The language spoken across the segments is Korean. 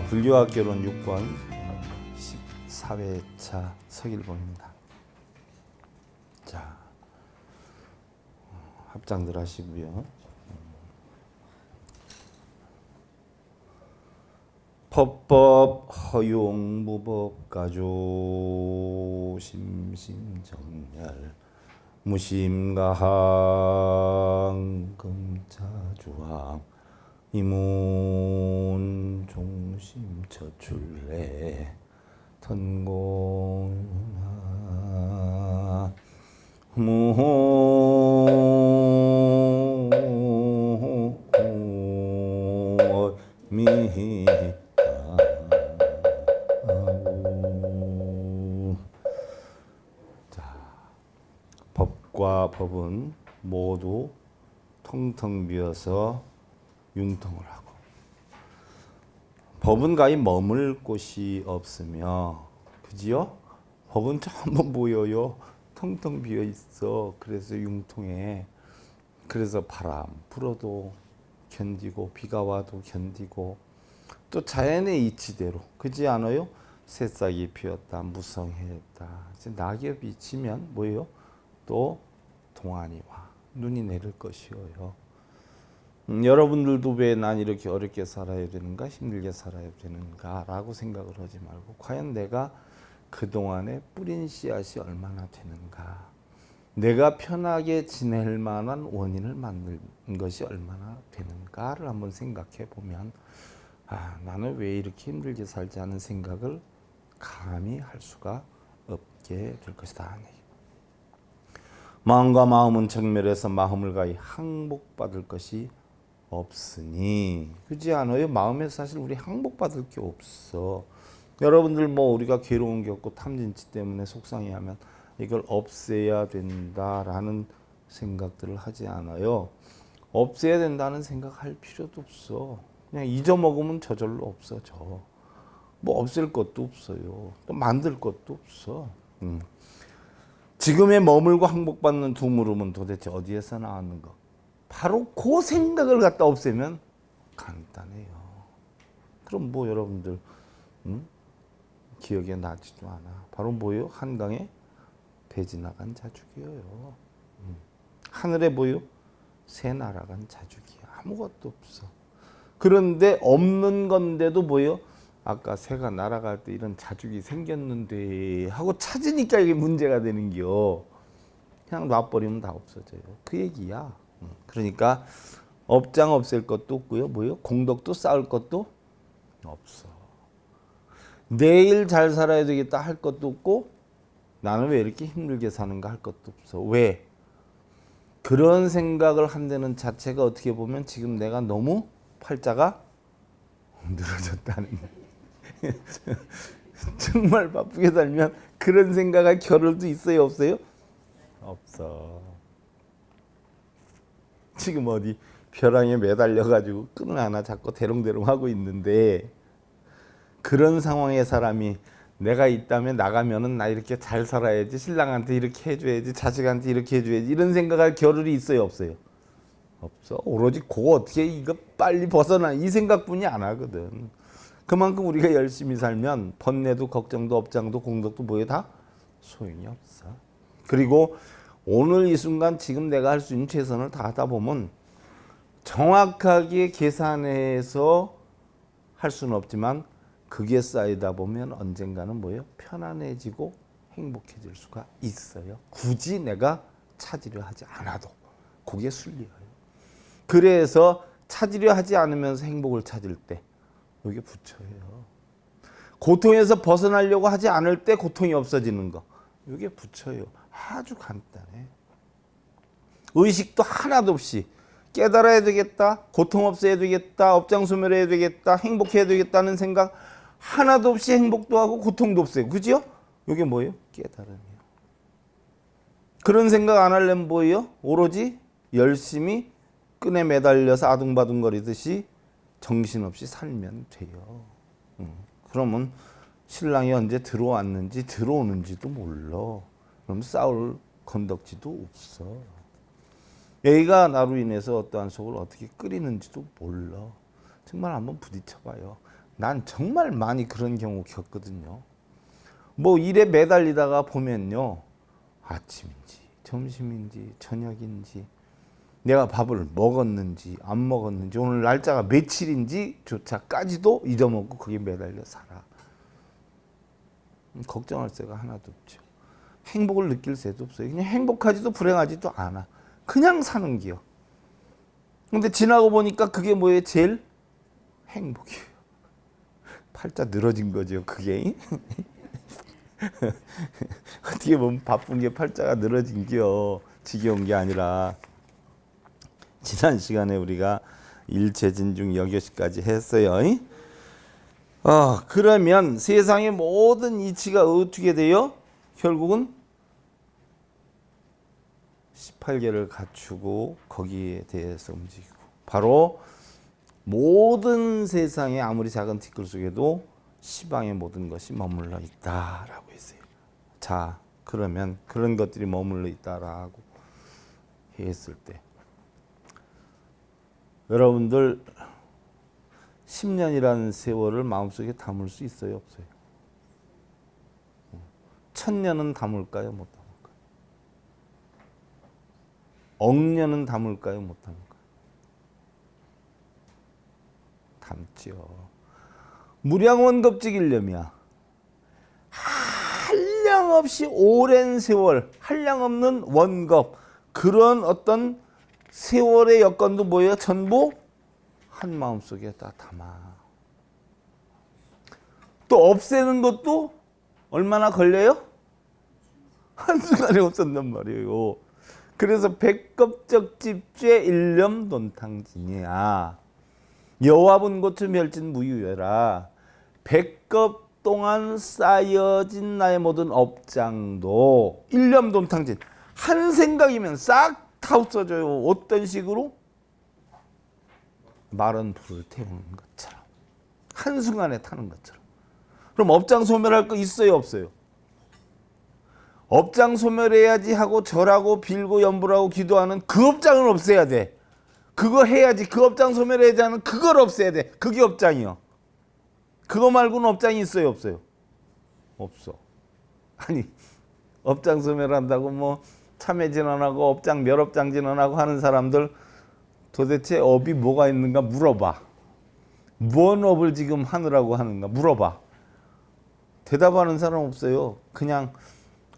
불교학개론 6번 14회차 서길봉입니다. 자, 합장들 하시고요. 법법 허용 무법 가조 심심정렬 무심가항 금차주항 이문 종심처출래 텐공하 무미타 자, 법과 법은 모두 텅텅 비어서 융통을 하고 법은 가히 머물 곳이 없으며 그지요? 법은 전부 모여요. 텅텅 비어 있어. 그래서 융통해. 그래서 바람 불어도 견디고 비가 와도 견디고 또 자연의 이치대로 그지 않아요? 새싹이 피었다 무성해졌다 이제 낙엽이 지면 뭐예요? 또 동안이 와 눈이 내릴 것이에요. 여러분들도 왜 난 이렇게 어렵게 살아야 되는가 힘들게 살아야 되는가 라고 생각을 하지 말고 과연 내가 그동안에 뿌린 씨앗이 얼마나 되는가 내가 편하게 지낼 만한 원인을 만든 것이 얼마나 되는가를 한번 생각해 보면 나는 왜 이렇게 힘들게 살지 않은 생각을 감히 할 수가 없게 될 것이다. 마음과 마음은 정멸해서 마음을 가히 항복받을 것이 없으니 그렇지 않아요? 마음에 사실 우리 항복받을 게 없어. 여러분들 뭐 우리가 괴로운 게 없고 탐진치 때문에 속상해하면 이걸 없애야 된다라는 생각들을 하지 않아요. 없애야 된다는 생각할 필요도 없어. 그냥 잊어먹으면 저절로 없어져. 뭐 없앨 것도 없어요. 또 만들 것도 없어. 지금의 머물고 항복받는 두 무릎은 도대체 어디에서 나왔는가? 바로 그 생각을 갖다 없애면 간단해요. 그럼 뭐 여러분들 기억에 나지도 않아. 바로 뭐예요? 한강에 배 지나간 자죽이에요. 하늘에 뭐예요? 새 날아간 자죽이야. 아무것도 없어. 그런데 없는 건데도 뭐예요? 아까 새가 날아갈 때 이런 자죽이 생겼는데 하고 찾으니까 이게 문제가 되는겨. 그냥 놔버리면 다 없어져요. 그 얘기야. 그러니까 업장 없앨 것도 없고요. 뭐요? 공덕도 쌓을 것도 없어. 내일 잘 살아야 되겠다 할 것도 없고 나는 왜 이렇게 힘들게 사는가 할 것도 없어. 왜? 그런 생각을 한다는 자체가 어떻게 보면 지금 내가 너무 팔자가 늘어졌다는 정말 바쁘게 살면 그런 생각할 겨를도 있어요? 없어요? 없어. 지금 어디 벼랑에 매달려가지고 끈을 하나 잡고 대롱대롱 하고 있는데 그런 상황의 사람이 내가 있다면 나가면은 나 이렇게 잘 살아야지 신랑한테 이렇게 해줘야지 자식한테 이렇게 해줘야지 이런 생각할 겨를이 있어요? 없어요? 없어. 오로지 그거 어떻게 이거 빨리 벗어나 이 생각뿐이 안 하거든. 그만큼 우리가 열심히 살면 번뇌도 걱정도 업장도 공덕도 뭐에 다 소용이 없어. 그리고 오늘 이 순간 지금 내가 할 수 있는 최선을 다하다 보면 정확하게 계산해서 할 수는 없지만 그게 쌓이다 보면 언젠가는 뭐예요? 편안해지고 행복해질 수가 있어요. 굳이 내가 찾으려 하지 않아도 그게 순리예요. 그래서 찾으려 하지 않으면서 행복을 찾을 때 이게 부처예요. 고통에서 벗어나려고 하지 않을 때 고통이 없어지는 거 이게 부처예요. 아주 간단해. 의식도 하나도 없이 깨달아야 되겠다, 고통 없애야 되겠다, 업장소멸해야 되겠다, 행복해야 되겠다는 생각 하나도 없이 행복도 하고 고통도 없어요. 그죠? 이게 뭐예요? 깨달음이에요. 그런 생각 안 하려면 뭐예요? 오로지 열심히 끈에 매달려서 아둥바둥거리듯이 정신없이 살면 돼요. 그러면 신랑이 언제 들어왔는지 들어오는지도 몰라. 그럼 싸울 건덕지도 없어. 애가 나로 인해서 어떠한 속을 어떻게 끓이는지도 몰라. 정말 한번 부딪혀봐요. 난 정말 많이 그런 경우 겪거든요. 뭐 일에 매달리다가 보면요, 아침인지 점심인지 저녁인지 내가 밥을 먹었는지 안 먹었는지 오늘 날짜가 며칠인지 조차까지도 잊어먹고 거기에 매달려 살아. 걱정할 새가 하나도 없죠. 행복을 느낄 새도 없어요. 그냥 행복하지도 불행하지도 않아. 그냥 사는 기요. 근데 지나고 보니까 그게 뭐예요? 제일 행복이에요. 팔자 늘어진 거죠, 그게. 어떻게 보면 바쁜 게 팔자가 늘어진 게요. 지겨운 게 아니라. 지난 시간에 우리가 일체진중 여교시까지 했어요. 그러면 세상의 모든 이치가 어떻게 돼요? 결국은 18개를 갖추고 거기에 대해서 움직이고, 바로 모든 세상의 아무리 작은 티끌 속에도 시방의 모든 것이 머물러 있다라고 했어요. 자, 그러면 그런 것들이 머물러 있다라고 했을 때 여러분들 10년이라는 세월을 마음속에 담을 수 있어요, 없어요? 1000년은 담을까요, 못 담을까요? 억년은 담을까요, 못 담을까요? 담죠. 무량원겁직일념이야. 한량없이 오랜 세월, 한량없는 원겁, 그런 어떤 세월의 여건도 뭐예요? 전부 한 마음속에 다 담아. 또 없애는 것도 얼마나 걸려요? 한순간에 없앤단 말이에요. 그래서 백겁적집죄 일념 돈탕진이야. 여와분 고추 멸진 무유여라. 백겁 동안 쌓여진 나의 모든 업장도 일념 돈탕진, 한 생각이면 싹 다 없어져요. 어떤 식으로? 마른 불을 태우는 것처럼, 한순간에 타는 것처럼. 그럼 업장 소멸할 거 있어요, 없어요? 업장 소멸해야지 하고 절하고 빌고 염불하고 기도하는 그 업장은 없애야 돼. 그거 해야지. 그 업장 소멸해야지 하는 그걸 없애야 돼. 그게 업장이요. 그거 말고는 업장이 있어요, 없어요? 없어. 아니, 업장 소멸한다고 뭐 참회 진언하고 업장 멸업장 진언하고 하는 사람들 도대체 업이 뭐가 있는가 물어봐. 뭔 업을 지금 하느라고 하는가 물어봐. 대답하는 사람 없어요. 그냥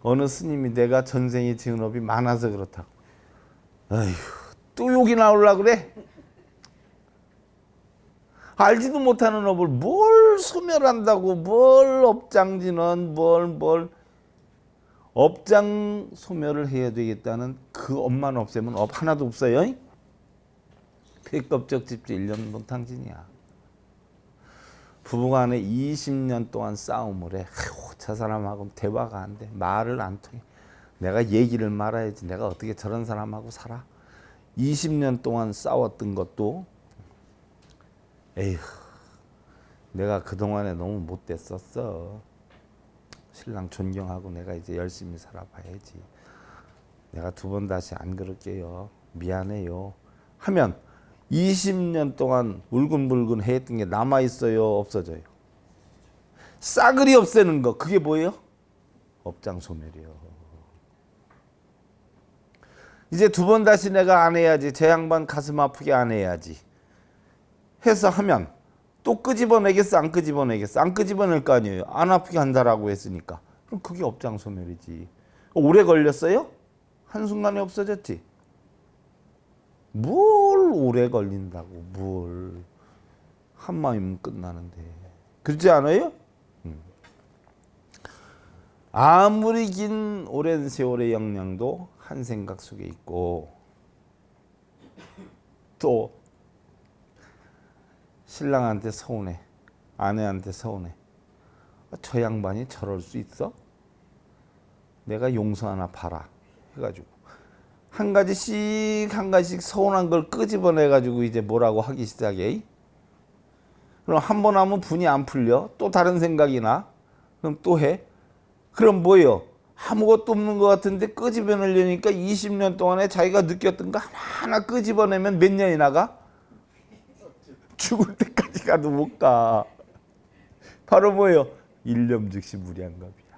어느 스님이 내가 전생에 지은 업이 많아서 그렇다고. 아휴, 또 욕이 나오려고 그래? 알지도 못하는 업을 뭘 소멸한다고, 뭘 업장진언, 뭘 업장 소멸을 해야 되겠다는 그 업만 없애면 업 하나도 없어요. 백겁적 집주 1년 돈탕진이야. 부부간에 20년 동안 싸움을 해. 저 사람하고 대화가 안 돼. 말을 안 통해. 내가 얘기를 말아야지. 내가 어떻게 저런 사람하고 살아? 20년 동안 싸웠던 것도 에휴, 내가 그동안에 너무 못됐었어. 신랑 존경하고 내가 이제 열심히 살아봐야지. 내가 두 번 다시 안 그럴게요. 미안해요. 하면 20년 동안 울근불근 했던 게 남아있어요, 없어져요? 싸그리 없애는 거, 그게 뭐예요? 업장 소멸이요. 이제 두 번 다시 내가 안 해야지. 제 양반 가슴 아프게 안 해야지 해서 하면 또 끄집어내겠어, 안 끄집어내겠어? 안 끄집어낼 거 아니에요. 안 아프게 한다라고 했으니까. 그럼 그게 업장 소멸이지. 오래 걸렸어요? 한순간에 없어졌지. 뭘 오래 걸린다고, 뭘. 한마디면 끝나는데. 그렇지 않아요? 아무리 긴 오랜 세월의 영향도 한 생각 속에 있고, 또 신랑한테 서운해, 아내한테 서운해. 저 양반이 저럴 수 있어? 내가 용서 하나 봐라 해가지고 한 가지씩 서운한 걸 끄집어내가지고 이제 뭐라고 하기 시작해. 그럼 한 번 하면 분이 안 풀려. 또 다른 생각이 나. 그럼 또 해. 그럼 뭐예요? 아무것도 없는 것 같은데 끄집어내려니까 20년 동안에 자기가 느꼈던 거 하나하나 끄집어내면 몇 년이 나가? 죽을 때까지 가도 못 가. 바로 뭐예요? 일념 즉시 무량겁이야.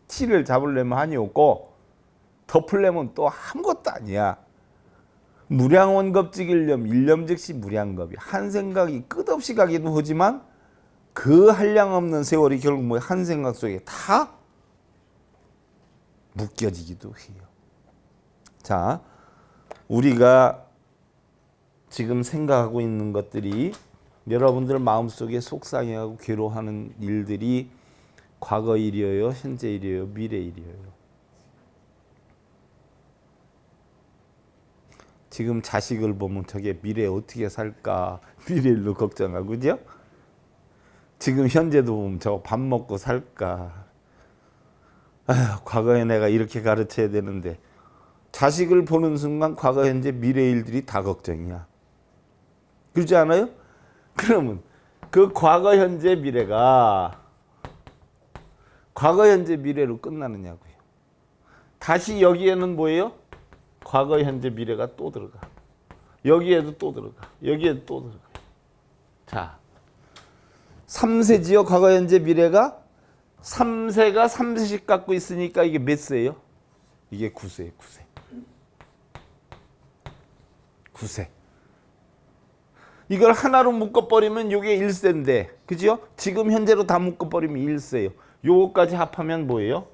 티를 잡으려면 한이 없고 덮으려면 또 아무것도 아니야. 무량원겁직 일념 즉시 무량겁이. 한 생각이 끝없이 가기도 하지만 그 한량없는 세월이 결국 뭐 한 생각 속에 다 묶여지기도 해요. 자, 우리가 지금 생각하고 있는 것들이 여러분들 마음속에 속상해하고 괴로워하는 일들이 과거 일이에요, 현재 일이에요, 미래 일이에요. 지금 자식을 보면 저게 미래에 어떻게 살까 미래 일로 걱정하고, 그죠? 지금 현재도 보면 저거 밥 먹고 살까. 아휴, 과거에 내가 이렇게 가르쳐야 되는데. 자식을 보는 순간 과거 현재 미래 일들이 다 걱정이야. 그렇지 않아요? 그러면 그 과거 현재 미래가 과거 현재 미래로 끝나느냐고요. 다시 여기에는 뭐예요? 과거 현재 미래가 또 들어가. 여기에도 또 들어가. 여기에도 또 들어가. 자, 3세지요. 과거 현재 미래가 3세가 3세씩 갖고 있으니까 이게 몇 세예요? 이게 9세예요. 9세. 9세. 이걸 하나로 묶어버리면 이게 1세인데, 그죠? 지금 현재로 다 묶어버리면 1세예요. 요거까지 합하면 뭐예요?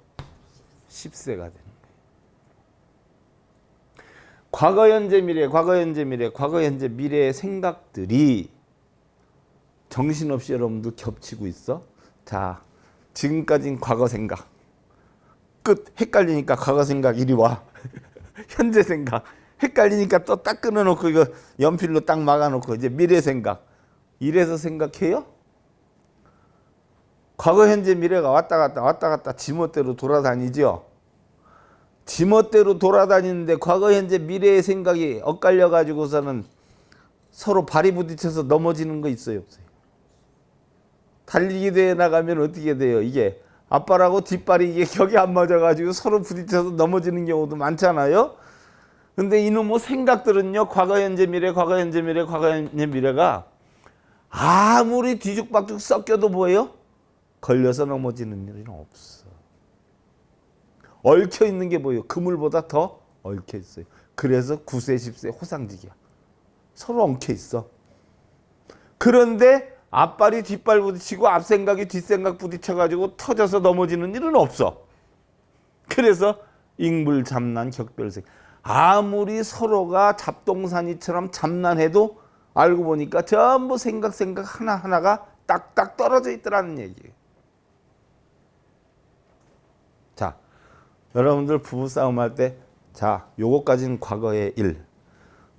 10세가 되는 거예요. 과거 현재 미래, 과거 현재 미래, 과거 현재 미래의 생각들이 정신없이 여러분들 겹치고 있어. 자, 지금까지는 과거 생각. 끝. 헷갈리니까 과거 생각 이리 와. 현재 생각. 헷갈리니까 또 딱 끊어놓고 이거 연필로 딱 막아놓고 이제 미래 생각. 이래서 생각해요? 과거 현재 미래가 왔다 갔다 지멋대로 돌아다니죠. 지멋대로 돌아다니는데 과거 현재 미래의 생각이 엇갈려 가지고서는 서로 발이 부딪혀서 넘어지는 거 있어요, 없어요? 달리기 대회 나가면 어떻게 돼요? 이게 앞발하고 뒷발이 이게 격이 안 맞아 가지고 서로 부딪혀서 넘어지는 경우도 많잖아요. 근데 이놈의 생각들은요, 과거 현재 미래, 과거 현재 미래, 과거 현재 미래가 아무리 뒤죽박죽 섞여도 뭐예요? 걸려서 넘어지는 일은 없어. 얽혀 있는 게 뭐예요? 그물보다 더 얽혀 있어요. 그래서 9세, 10세 호상직이야. 서로 엉켜 있어. 그런데 앞발이 뒷발 부딪히고 앞생각이 뒷생각 부딪혀가지고 터져서 넘어지는 일은 없어. 그래서 인불잡난 격별생. 아무리 서로가 잡동사니처럼 잡난해도 알고 보니까 전부 생각 하나하나가 딱딱 떨어져 있더라는 얘기예요. 자, 여러분들 부부싸움 할 때, 자, 요거까지는 과거의 일,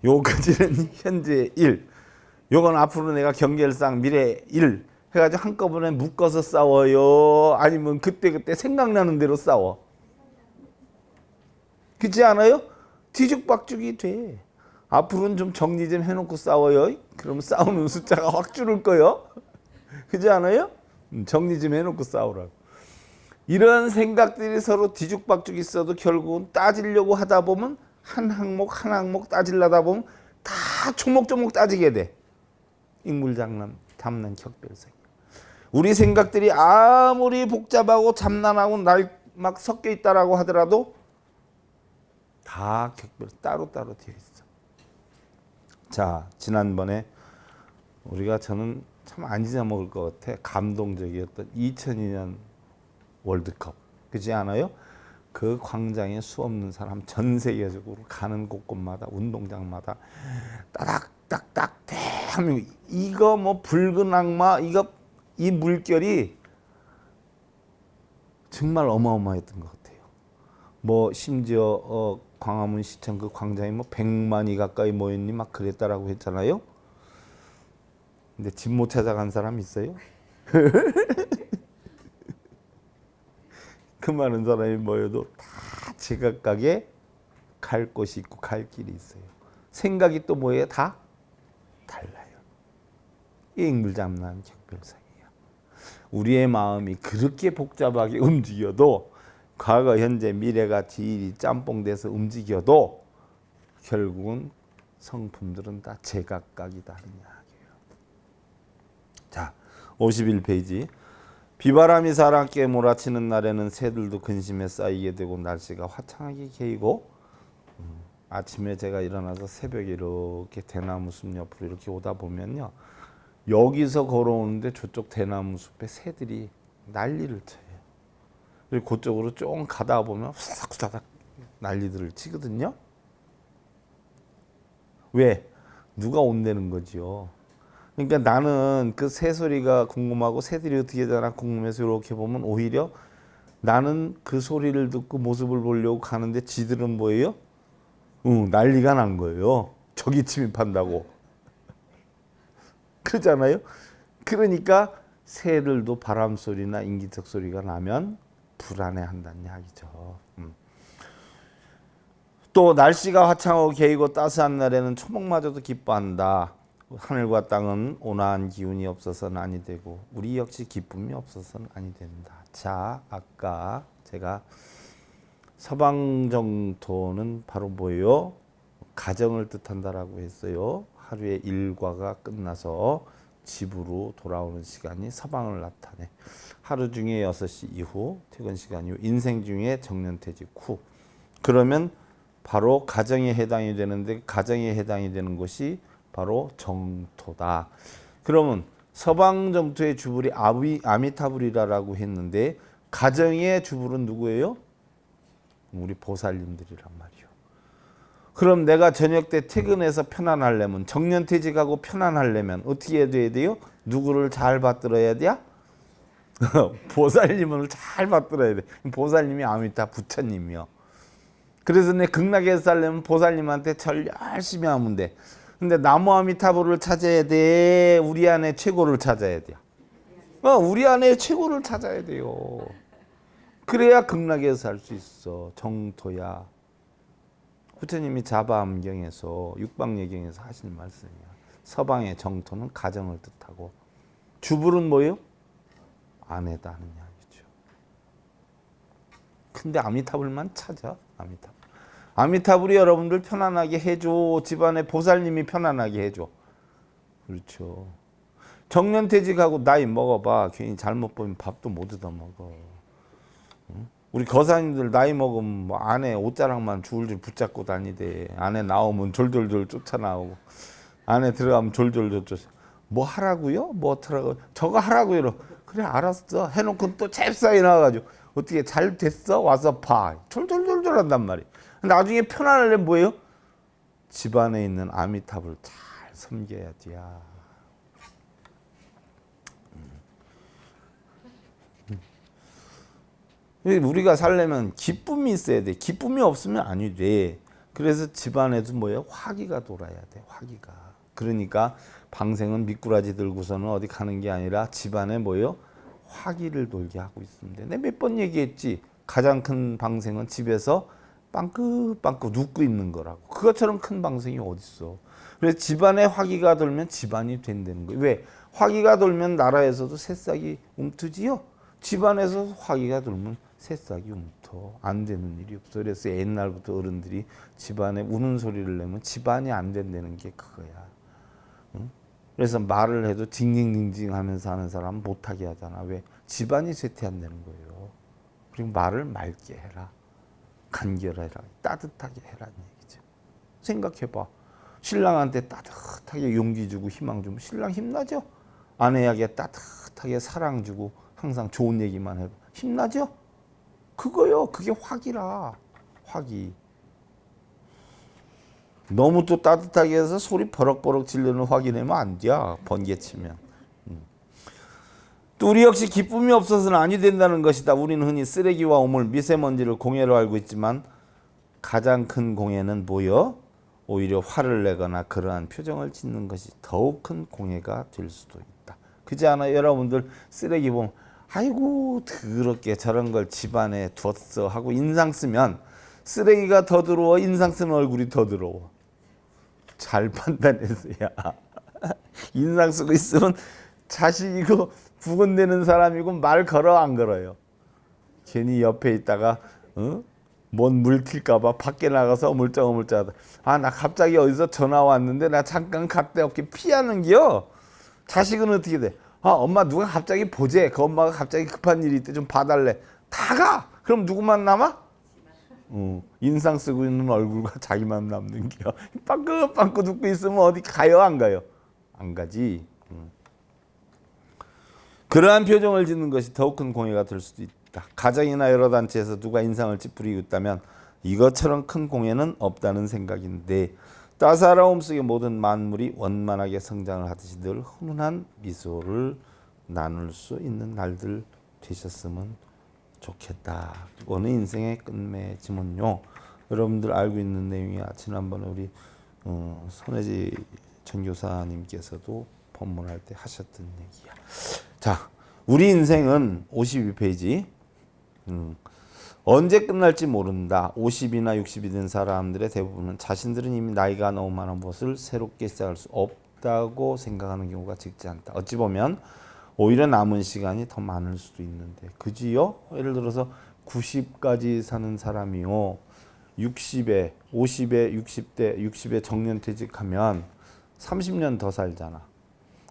요거까지는 현재의 일, 요건 앞으로 내가 경계일상 미래의 일 해가지고 한꺼번에 묶어서 싸워요? 아니면 그때그때 생각나는 대로 싸워? 그렇지 않아요? 뒤죽박죽이 돼. 앞으로는 좀 정리 좀 해놓고 싸워요. 그러면 싸우는 숫자가 확 줄을 거요. 그렇지 않아요? 정리 좀 해놓고 싸우라고. 이런 생각들이 서로 뒤죽박죽 있어도 결국은 따지려고 하다 보면 한 항목 한 항목 따지려다 보면 다 조목조목 따지게 돼. 인물장난, 잡난 격별생. 우리 생각들이 아무리 복잡하고 잡난하고 막 섞여 있다라고 하더라도 다 격별 따로따로 되어 있어. 자, 지난번에 우리가 저는 참 안 잊어먹을 것 같아. 감동적이었던 2002년 월드컵. 그렇지 않아요? 그 광장에 수없는 사람 전 세계적으로 가는 곳곳마다 운동장마다 따닥따닥 대한민국 이거 뭐 붉은 악마 이거 이 물결이 정말 어마어마했던 것 같아요. 뭐 심지어 광화문 시청 그 광장에 뭐 100만이 가까이 모였니 막 그랬다라고 했잖아요. 근데 집 못 찾아간 사람 있어요? 그 많은 사람이 모여도 다 제각각에 갈 곳이 있고 갈 길이 있어요. 생각이 또 뭐예요? 다 달라요. 인물잡난 격별상이에요. 우리의 마음이 그렇게 복잡하게 움직여도 과거, 현재, 미래가 지일이 짬뽕돼서 움직여도 결국은 성품들은 다 제각각이다 하는 이야기예요. 자, 51페이지. 비바람이 사람께 몰아치는 날에는 새들도 근심에 쌓이게 되고 날씨가 화창하게 개이고 아침에 제가 일어나서 새벽에 이렇게 대나무 숲 옆으로 이렇게 오다 보면요. 여기서 걸어오는데 저쪽 대나무 숲에 새들이 난리를 쳐요. 그리고 그쪽으로 좀 가다 보면 후다닥 난리들을 치거든요. 왜? 누가 온다는 거지요. 그러니까 나는 그 새소리가 궁금하고 새들이 어떻게 되나 궁금해서 이렇게 보면 오히려 나는 그 소리를 듣고 모습을 보려고 가는데 지들은 뭐예요? 난리가 난 거예요. 저기 침입한다고. 그러잖아요. 그러니까 새들도 바람 소리나 인기척 소리가 나면 불안해한다는 이야기죠. 또 날씨가 화창하고 개이고 따스한 날에는 초목마저도 기뻐한다. 하늘과 땅은 온화한 기운이 없어서는 아니 되고 우리 역시 기쁨이 없어서는 아니 된다. 자, 아까 제가 서방정토는 바로 뭐예요? 가정을 뜻한다라고 했어요. 하루의 일과가 끝나서 집으로 돌아오는 시간이 서방을 나타내. 하루 중에 6시 이후 퇴근 시간 이후 인생 중에 정년퇴직 후. 그러면 바로 가정에 해당이 되는데 가정에 해당이 되는 것이 바로 정토다. 그러면 서방정토의 주불이 아미타불이라고 했는데 가정의 주불은 누구예요? 우리 보살님들이란 말이요. 그럼 내가 저녁 때 퇴근해서 편안하려면 정년퇴직하고 편안하려면 어떻게 해야 돼요? 누구를 잘 받들어야 돼요? 보살님을 잘 받들어야 돼. 보살님이 아미타 부처님이요. 그래서 내 극락에서 살려면 보살님한테 절 열심히 하면 돼. 근데 나무 아미타불을 찾아야 돼. 우리 안에 최고를 찾아야 돼요. 우리 안에 최고를 찾아야 돼요. 그래야 극락에서 살 수 있어. 정토야. 부처님이 자바암경에서 육방예경에서 하신 말씀이야. 서방의 정토는 가정을 뜻하고 주불은 뭐예요? 아내다 하는 이야기죠. 근데 아미타불만 찾아. 아미타불이 여러분들 편안하게 해줘. 집안에 보살님이 편안하게 해줘. 그렇죠. 정년퇴직하고 나이 먹어봐. 괜히 잘못 보면 밥도 못 얻어먹어. 우리 거사님들 나이 먹으면 뭐 아내 옷자락만 줄줄 붙잡고 다니대. 아내 나오면 졸졸졸 쫓아나오고 안에 들어가면 졸졸졸 쫓아. 뭐 하라고요? 뭐 어떡하라고? 저거 하라고요. 그래 알았어. 해놓고 또 잽싸게 나와가지고 어떻게 잘 됐어? 와서 봐. 졸졸졸졸 한단 말이야. 나중에 편안하려면 뭐예요? 집안에 있는 아미타불을 잘 섬겨야 돼야. 우리가 살려면 기쁨이 있어야 돼. 기쁨이 없으면 아니 돼. 그래서 집안에도 뭐예요? 화기가 돌아야 돼. 화기가. 그러니까 방생은 미꾸라지 들고서는 어디 가는 게 아니라 집안에 뭐예요? 화기를 돌게 하고 있습니다. 내가 몇 번 얘기했지. 가장 큰 방생은 집에서 빵긋빵긋 눕고 있는 거라고. 그것처럼 큰 방생이 어딨어. 그래서 집안에 화기가 돌면 집안이 된다는 거예요. 왜? 화기가 돌면 나라에서도 새싹이 움트지요. 집안에서 화기가 돌면 새싹이 움터. 안 되는 일이 없어. 그래서 옛날부터 어른들이 집안에 우는 소리를 내면 집안이 안 된다는 게 그거야. 응? 그래서 말을 해도 징징징징 하면서 하는 사람은 못하게 하잖아. 왜? 집안이 쇠퇴한다는 거예요. 그리고 말을 맑게 해라. 간결해라. 따뜻하게 해라는 얘기죠. 생각해봐. 신랑한테 따뜻하게 용기 주고 희망 주면 신랑 힘나죠? 아내에게 따뜻하게 사랑 주고 항상 좋은 얘기만 해도 힘나죠? 그거요. 그게 화기라. 화기. 너무 또 따뜻하게 해서 소리 버럭버럭 지르는 화기 내면 안 돼. 번개치면. 또 우리 역시 기쁨이 없어서는 아니 된다는 것이다. 우리는 흔히 쓰레기와 오물, 미세먼지를 공해로 알고 있지만 가장 큰 공해는 뭐요? 오히려 화를 내거나 그러한 표정을 짓는 것이 더욱 큰 공해가 될 수도 있다. 그렇지 않아요? 여러분들 쓰레기 보면 아이고 더럽게 저런 걸 집안에 두었어 하고 인상 쓰면 쓰레기가 더 더러워, 인상 쓰는 얼굴이 더 더러워. 잘 판단했어야. 인상 쓰고 있으면 자식이고 부근대는 사람이고 말 걸어 안 걸어요. 괜히 옆에 있다가 뭔 물 튈까 봐 밖에 나가서 어물쩡어물쩡하다. 아, 나 갑자기 어디서 전화 왔는데 나 잠깐 갔다 올게 피하는겨. 자식은 어떻게 돼? 아, 엄마 누가 갑자기 보재. 그 엄마가 갑자기 급한 일이 있대. 좀 봐달래. 다 가. 그럼 누구만 남아? 인상 쓰고 있는 얼굴과 자기만 남는 게요. 빵긋빵긋 웃고 있으면 어디 가요? 안 가요? 안 가지. 그러한 표정을 짓는 것이 더욱 큰 공해가 될 수도 있다. 가정이나 여러 단체에서 누가 인상을 찌푸리고 있다면 이것처럼 큰 공해는 없다는 생각인데 따사로움 속에 모든 만물이 원만하게 성장을 하듯이 늘 훈훈한 미소를 나눌 수 있는 날들 되셨으면 좋겠다. 오늘 인생의 끝맺음은요. 여러분들 알고 있는 내용이야. 지난번에 우리 손혜지 전교사님께서도 법문할 때 하셨던 얘기야. 자, 우리 인생은 52페이지. 언제 끝날지 모른다. 50이나 60이 된 사람들의 대부분은 자신들은 이미 나이가 너무 많은 것을 새롭게 시작할 수 없다고 생각하는 경우가 적지 않다. 어찌 보면 오히려 남은 시간이 더 많을 수도 있는데, 그지요? 예를 들어서 90까지 사는 사람이요, 60에, 50에, 60대, 60에 정년퇴직하면 30년 더 살잖아.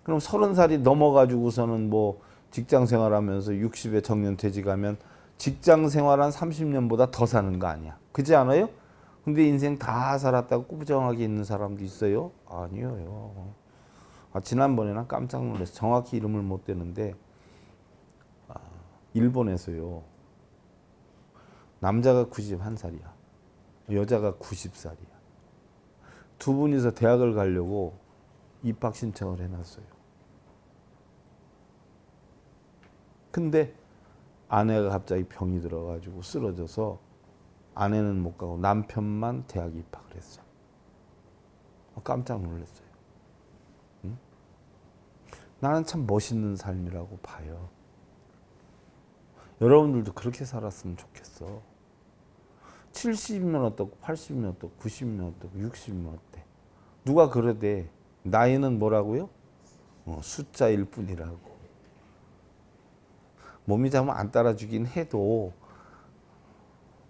그럼 30살이 넘어가지고서는 뭐 직장 생활하면서 60에 정년퇴직하면 직장 생활한 30년보다 더 사는 거 아니야. 그렇지 않아요? 근데 인생 다 살았다고 꾸부정하게 있는 사람도 있어요? 아니에요. 지난번에는 깜짝 놀라서 정확히 이름을 못 대는데 일본에서요. 남자가 91살이야. 여자가 90살이야. 두 분이서 대학을 가려고 입학 신청을 해놨어요. 근데 아내가 갑자기 병이 들어가지고 쓰러져서 아내는 못 가고 남편만 대학 입학을 했어. 깜짝 놀랐어요. 응? 나는 참 멋있는 삶이라고 봐요. 여러분들도 그렇게 살았으면 좋겠어. 70이면 어떻고 80이면 어떻고 90이면 어떻고 60이면 어때? 누가 그러대. 나이는 뭐라고요? 숫자일 뿐이라고. 몸이 자면 안 따라주긴 해도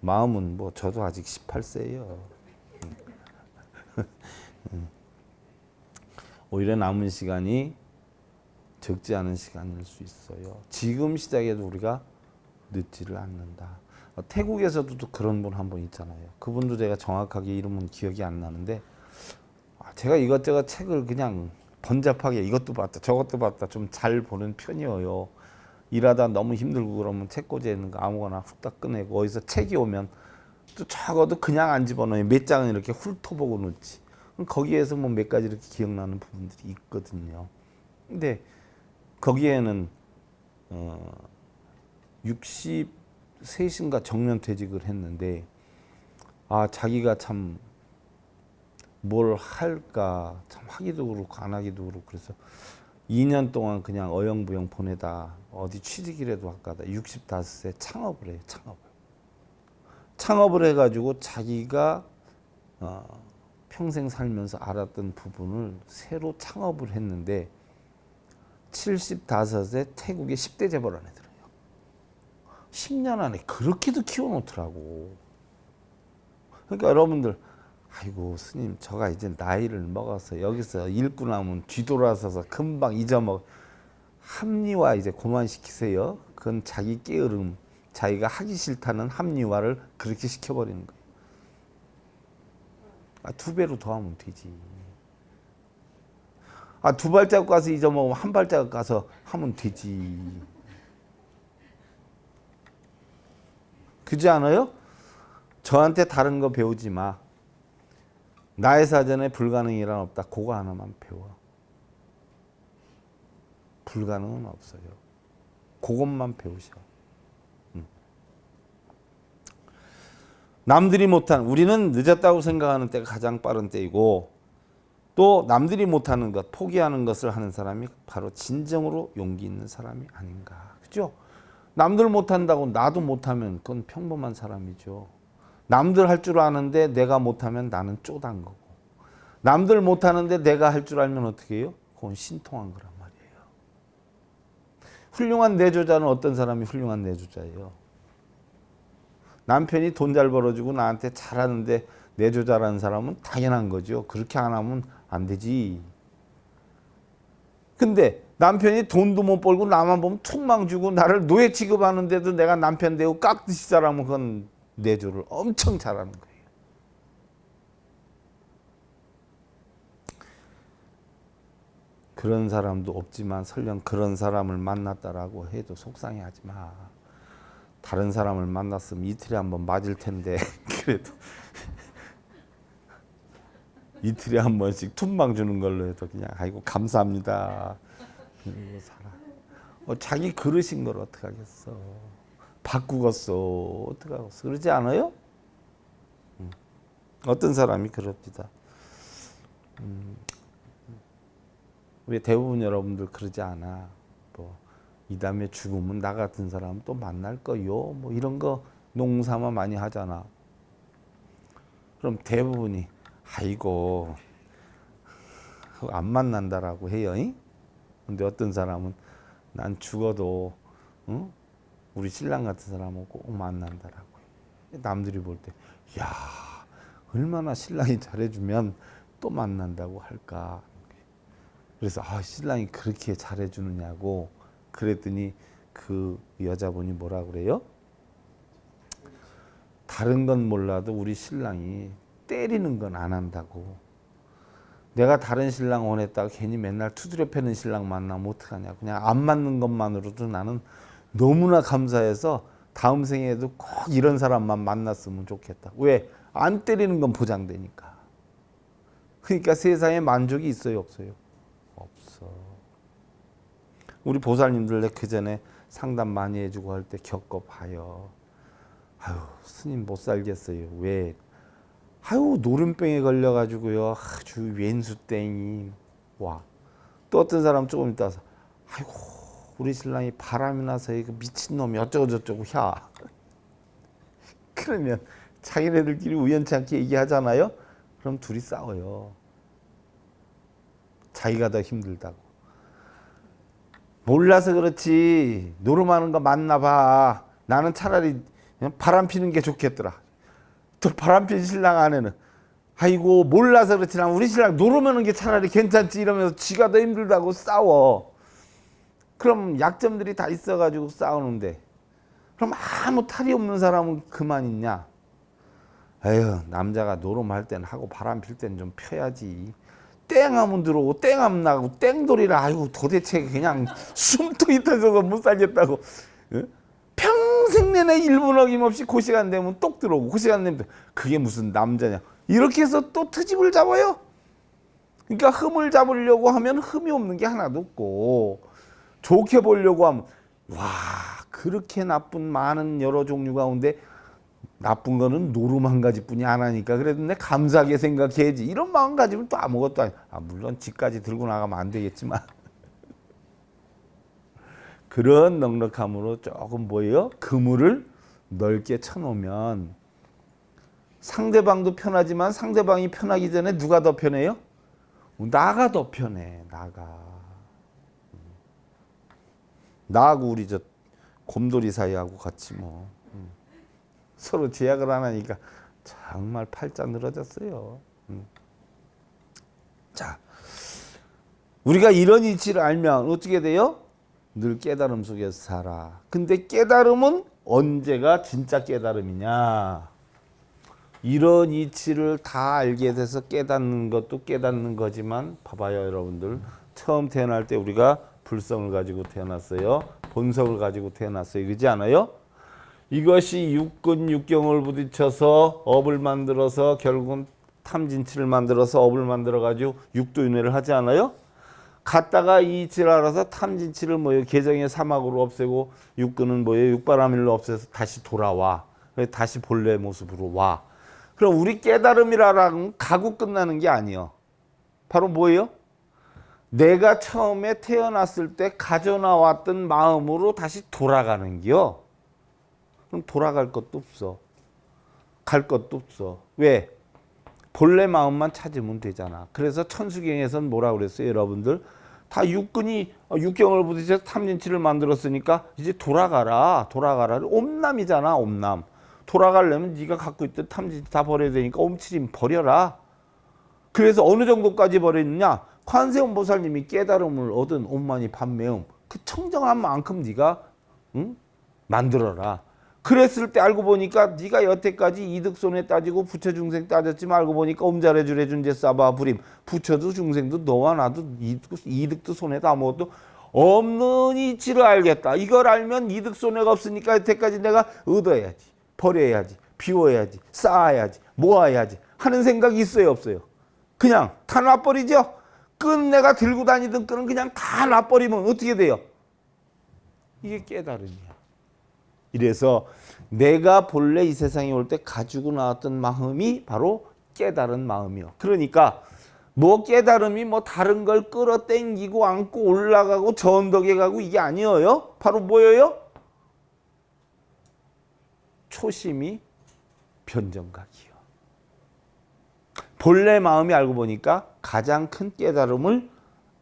마음은 뭐 저도 아직 18세예요. 오히려 남은 시간이 적지 않은 시간일 수 있어요. 지금 시작해도 우리가 늦지를 않는다. 태국에서도 또 그런 분 한 분 있잖아요. 그분도 제가 정확하게 이름은 기억이 안 나는데 제가 이것저것 책을 그냥 번잡하게 이것도 봤다 저것도 봤다 좀 잘 보는 편이에요. 일하다 너무 힘들고 그러면 책꽂이에 있는 거 아무거나 훅딱 꺼내고 어디서 책이 오면 또 적어도 그냥 안 집어넣어요. 몇 장은 이렇게 훑어보고 놓지. 거기에서 뭐 몇 가지 이렇게 기억나는 부분들이 있거든요. 근데 거기에는 63인가 정년퇴직을 했는데 자기가 참 뭘 할까 참 하기도 그렇고 안 하기도 그렇고 그래서 2년 동안 그냥 어영부영 보내다 어디 취직이라도 할까다 65세 창업을 해요. 창업을 해가지고 자기가 평생 살면서 알았던 부분을 새로 창업을 했는데 75세 태국의 10대 재벌 안에 들어요. 10년 안에 그렇게도 키워놓더라고. 그러니까 여러분들 아이고 스님 저가 이제 나이를 먹어서 여기서 읽고 나면 뒤돌아서서 금방 잊어먹 합리화 이제 그만시키세요. 그건 자기 게으름 자기가 하기 싫다는 합리화를 그렇게 시켜버리는 거예요. 2배로 더 하면 되지. 2발자국 가서 잊어먹으면 1발자국 가서 하면 되지. 그렇지 않아요? 저한테 다른 거 배우지 마. 나의 사전에 불가능이란 없다. 그거 하나만 배워. 불가능은 없어요. 그것만 배우셔. 남들이 못한 우리는 늦었다고 생각하는 때가 가장 빠른 때이고 또 남들이 못하는 것 포기하는 것을 하는 사람이 바로 진정으로 용기 있는 사람이 아닌가. 그죠? 남들 못한다고 나도 못하면 그건 평범한 사람이죠. 남들 할 줄 아는데 내가 못하면 나는 쪼단 거고 남들 못하는데 내가 할 줄 알면 어떻게 해요? 그건 신통한 거란 말이에요. 훌륭한 내조자는 어떤 사람이 훌륭한 내조자예요? 남편이 돈 잘 벌어주고 나한테 잘하는데 내조자라는 사람은 당연한 거죠. 그렇게 안 하면 안 되지. 근데 남편이 돈도 못 벌고 나만 보면 툭망 주고 나를 노예 취급하는데도 내가 남편 대우 깍듯이 잘하면 그건 내조를 엄청 잘하는 거예요. 그런 사람도 없지만 설령 그런 사람을 만났다라고 해도 속상해하지 마. 다른 사람을 만났으면 이틀에 한번 맞을 텐데 그래도 이틀에 한 번씩 툰방 주는 걸로 해도 그냥 아이고 감사합니다. 그리고 살아. 자기 그릇인 걸 어떡하겠어. 바꾸겠어. 어떡하겠어. 그러지 않아요? 어떤 사람이 그럽니다. 왜 대부분 여러분들 그러지 않아. 뭐 이 다음에 죽으면 나 같은 사람 또 만날 거요. 뭐 이런 거 농사만 많이 하잖아. 그럼 대부분이 아이고 안 만난다라고 해요. 근데 어떤 사람은 난 죽어도 우리 신랑 같은 사람은 꼭 만난다라고 해. 남들이 볼 때 야 얼마나 신랑이 잘해주면 또 만난다고 할까. 그래서 신랑이 그렇게 잘해주느냐고 그랬더니 그 여자분이 뭐라 그래요? 다른 건 몰라도 우리 신랑이 때리는 건 안 한다고. 내가 다른 신랑 원했다가 괜히 맨날 두드려 패는 신랑 만나면 어떡하냐. 그냥 안 맞는 것만으로도 나는 너무나 감사해서 다음 생에도 꼭 이런 사람만 만났으면 좋겠다. 왜? 안 때리는 건 보장되니까. 그러니까 세상에 만족이 있어요, 없어요? 없어. 우리 보살님들 그 전에 상담 많이 해주고 할 때 겪어봐요. 아유 스님 못 살겠어요. 왜? 아유 노름병에 걸려가지고요. 아주 왼수땡이 와. 또 어떤 사람 조금 있다 와서 아이고 우리 신랑이 바람이 나서 그 미친놈이 어쩌고 저쩌고 야. 그러면 자기네들끼리 우연치 않게 얘기하잖아요. 그럼 둘이 싸워요. 자기가 더 힘들다고. 몰라서 그렇지 노름하는 거 맞나 봐. 나는 차라리 바람 피는 게 좋겠더라. 또 바람 핀 신랑 아내는 아이고 몰라서 그렇지 난 우리 신랑 노름하는 게 차라리 괜찮지 이러면서 지가 더 힘들다고 싸워. 그럼 약점들이 다 있어가지고 싸우는데 그럼 아무 탈이 없는 사람은 그만 있냐. 에휴 남자가 노름할 땐 하고 바람 필 땐 좀 펴야지. 땡하면 들어오고 땡하면 나가고 땡돌이라 아이고 도대체 그냥 숨통이 터져서 못 살겠다고. 평생 내내 1분 어김없이 그 시간 되면 똑 들어오고 그 시간 되면 그게 무슨 남자냐. 이렇게 해서 또 트집을 잡아요. 그러니까 흠을 잡으려고 하면 흠이 없는 게 하나도 없고 좋게 보려고 하면 와 그렇게 나쁜 많은 여러 종류 가운데 나쁜 거는 노름 한 가지뿐이 안 하니까 그래도 내 감사하게 생각해야지. 이런 마음 가지면 또 아무것도 아니. 물론 집까지 들고 나가면 안 되겠지만 그런 넉넉함으로 조금 뭐예요? 그물을 넓게 쳐놓으면 상대방도 편하지만 상대방이 편하기 전에 누가 더 편해요? 나가 더 편해. 나하고 우리 저 곰돌이 사이하고 같이 뭐 서로 제약을 안 하니까 정말 팔자 늘어졌어요. 자, 우리가 이런 이치를 알면 어떻게 돼요? 늘 깨달음 속에서 살아. 근데 깨달음은 언제가 진짜 깨달음이냐? 이런 이치를 다 알게 돼서 깨닫는 것도 깨닫는 거지만 봐봐요 여러분들. 처음 태어날 때 우리가 불성을 가지고 태어났어요. 본성을 가지고 태어났어요. 그렇지 않아요? 이것이 육근 육경을 부딪혀서 업을 만들어서 결국은 탐진치를 만들어서 업을 만들어 가지고 육도윤회를 하지 않아요? 갔다가 이 이치를 알아서 탐진치를 뭐예요? 개정의 사막으로 없애고 육근은 뭐예요? 육바라밀로 없애서 다시 돌아와. 다시 본래 모습으로 와. 그럼 우리 깨달음이라는 가고 끝나는 게 아니에요. 바로 뭐예요? 내가 처음에 태어났을 때 가져나왔던 마음으로 다시 돌아가는 게요. 그럼 돌아갈 것도 없어. 갈 것도 없어. 왜? 본래 마음만 찾으면 되잖아. 그래서 천수경에서는 뭐라고 그랬어요? 여러분들 다 육근이 육경을 부딪혀서 탐진치를 만들었으니까 이제 돌아가라. 옴남이잖아. 옴남. 돌아가려면 네가 갖고 있던 탐진치 다 버려야 되니까 옴치림 버려라. 그래서 어느 정도까지 버렸느냐? 관세음 보살님이 깨달음을 얻은 온만이 판매음 그 청정한 만큼 네가 응? 만들어라. 그랬을 때 알고 보니까 네가 여태까지 이득 손해 따지고 부처 중생 따졌지만 알고 보니까 옴자레주레 준제 싸바 부림 부처도 중생도 너와 나도 이득도 손해도 아무것도 없는 이치를 알겠다. 이걸 알면 이득 손해가 없으니까 여태까지 내가 얻어야지, 버려야지, 비워야지, 쌓아야지, 모아야지 하는 생각이 있어요, 없어요? 그냥 다 놔버리죠. 끈 내가 들고 다니던 끈은 그냥 다 놔버리면 어떻게 돼요? 이게 깨달음이야. 이래서 내가 본래 이 세상에 올 때 가지고 나왔던 마음이 바로 깨달은 마음이요. 그러니까 뭐 깨달음이 뭐 다른 걸 끌어당기고 안고 올라가고 저 언덕에 가고 이게 아니에요. 바로 뭐예요? 초심이 변정각이요. 본래 마음이 알고 보니까 가장 큰 깨달음을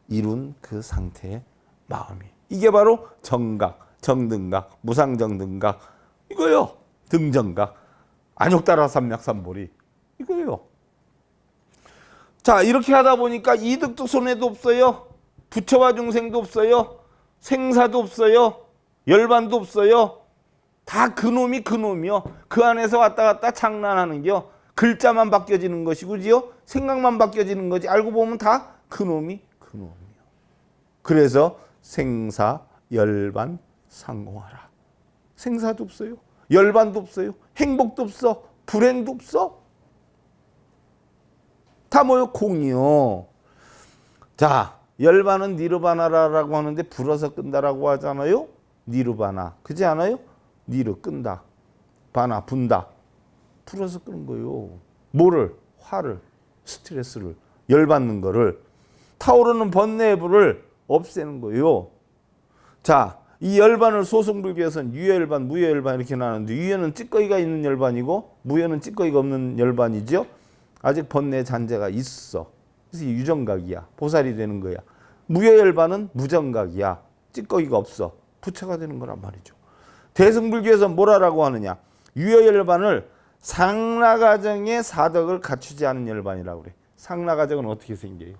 이룬 그 상태의 마음이. 이게 바로 정각, 정등각, 무상정등각 이거요. 등정각, 안욕따라 삼맥삼보리 이거예요. 자, 이렇게 하다 보니까 이득도 손해도 없어요. 부처와 중생도 없어요. 생사도 없어요. 열반도 없어요. 다 그놈이 그놈이요. 그 안에서 왔다 갔다 장난하는 게요. 글자만 바뀌어지는 것이고 지요. 생각만 바뀌어지는 거지. 알고 보면 다 그놈이 그놈이요. 그래서 생사, 열반, 상공하라. 생사도 없어요. 열반도 없어요. 행복도 없어. 불행도 없어. 다 뭐요? 공이요. 자, 열반은 니르바나라고 하는데 불어서 끈다라고 하잖아요. 니르바나. 그렇지 않아요? 니르 끈다. 바나 분다. 불어서 끄는 거예요. 뭐를? 화를, 스트레스를, 열받는 거를. 타오르는 번뇌의 불을 없애는 거예요. 자, 이 열반을 소승불교에서는 유열반, 무열반 이렇게 나누는데 유열은 찌꺼기가 있는 열반이고 무열은 찌꺼기가 없는 열반이죠. 아직 번뇌 잔재가 있어. 그래서 유정각이야. 보살이 되는 거야. 무여열반은 무정각이야. 찌꺼기가 없어. 부처가 되는 거란 말이죠. 대승불교에서 뭐라고 하느냐. 유여열반을 상라가정의 사덕을 갖추지 않은 열반이라고 그래. 상라가정은 어떻게 생겨요?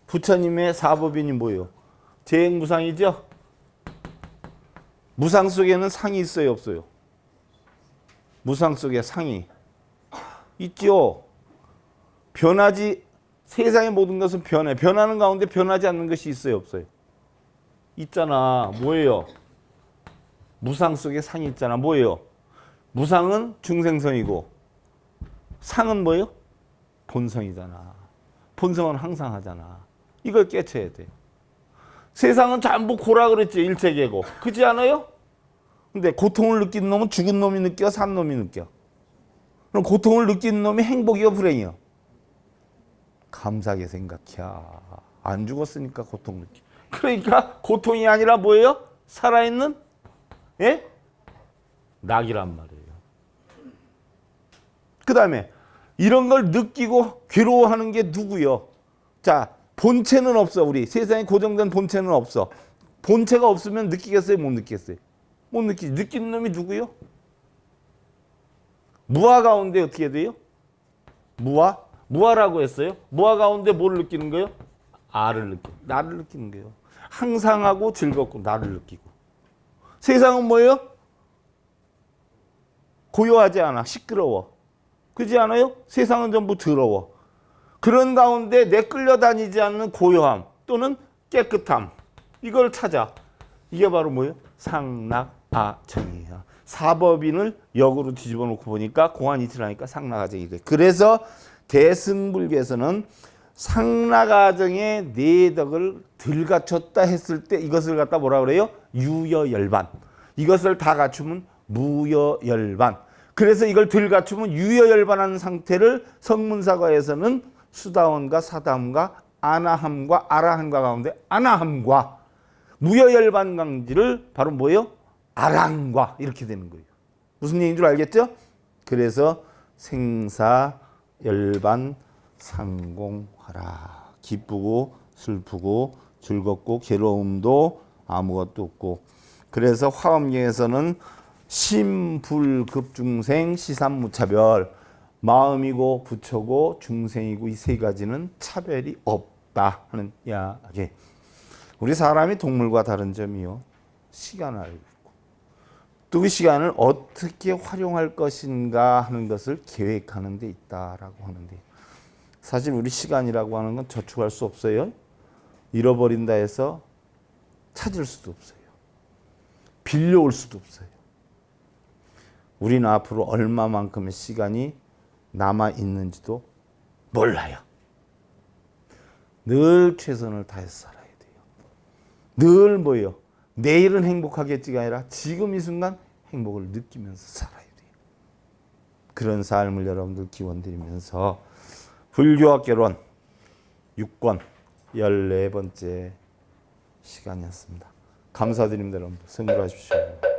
부처님의 사법인이 뭐예요? 재행무상이죠? 무상 속에는 상이 있어요, 없어요? 무상 속에 상이 있죠. 변하지, 세상의 모든 것은 변해. 변하는 가운데 변하지 않는 것이 있어요, 없어요? 있잖아. 뭐예요? 무상 속에 상이 있잖아. 뭐예요? 무상은 중생성이고 상은 뭐예요? 본성이잖아. 본성은 항상 하잖아. 이걸 깨쳐야 돼. 세상은 전부 고라 그랬지. 일체계고. 그렇지 않아요? 근데 고통을 느끼는 놈은 죽은 놈이 느껴, 산 놈이 느껴. 그럼 고통을 느끼는 놈이 행복이요, 불행이요? 감사하게 생각해. 안 죽었으니까 고통 느끼. 그러니까 고통이 아니라 뭐예요? 살아있는 예? 낙이란 말이에요. 그 다음에 이런 걸 느끼고 괴로워하는 게 누구요? 자, 본체는 없어. 우리 세상에 고정된 본체는 없어. 본체가 없으면 느끼겠어요? 못 느끼겠어요? 못 느끼지. 느끼는 놈이 누구요? 무아 가운데 어떻게 돼요? 무아? 무아라고 했어요. 무아 가운데 뭘 느끼는 거예요? 아를 느끼고 나를 느끼는 거예요. 항상하고 즐겁고 나를 느끼고. 세상은 뭐예요? 고요하지 않아. 시끄러워. 그렇지 않아요? 세상은 전부 더러워. 그런 가운데 내 끌려다니지 않는 고요함 또는 깨끗함. 이걸 찾아. 이게 바로 뭐예요? 상락아정이에요. 사법인을 역으로 뒤집어 놓고 보니까 공안이치라니까 상락아정이 돼. 그래서 대승불교에서는 상락아정의 내덕을 덜 갖췄다 했을 때 이것을 갖다 뭐라 그래요? 유여열반. 이것을 다 갖추면 무여열반. 그래서 이걸 덜 갖추면 유여열반하는 상태를 성문사과에서는 수다원과 사다함과 아나함과 아라함과 가운데 아나함과 무여열반 강지를 바로 뭐예요? 아랑과 이렇게 되는 거예요. 무슨 얘기인 줄 알겠죠? 그래서 생사 열반 상공하라. 기쁘고 슬프고 즐겁고 괴로움도 아무것도 없고. 그래서 화엄경에서는 심불급중생 시삼무차별 마음이고 부처고 중생이고 이 세 가지는 차별이 없다 하는 이야기. 우리 사람이 동물과 다른 점이요. 시간을 알고 있고 또 그 시간을 어떻게 활용할 것인가 하는 것을 계획하는 데 있다라고 하는데 사실 우리 시간이라고 하는 건 저축할 수 없어요. 잃어버린다 해서 찾을 수도 없어요. 빌려올 수도 없어요. 우리는 앞으로 얼마만큼의 시간이 남아 있는지도 몰라요. 늘 최선을 다해서 살아야 돼요. 늘 뭐예요? 내일은 행복하겠지가 아니라 지금 이 순간 행복을 느끼면서 살아야 돼요. 그런 삶을 여러분들 기원드리면서 불교학개론 6권 14번째 시간이었습니다. 감사드립니다. 여러분들. 성불하십시오.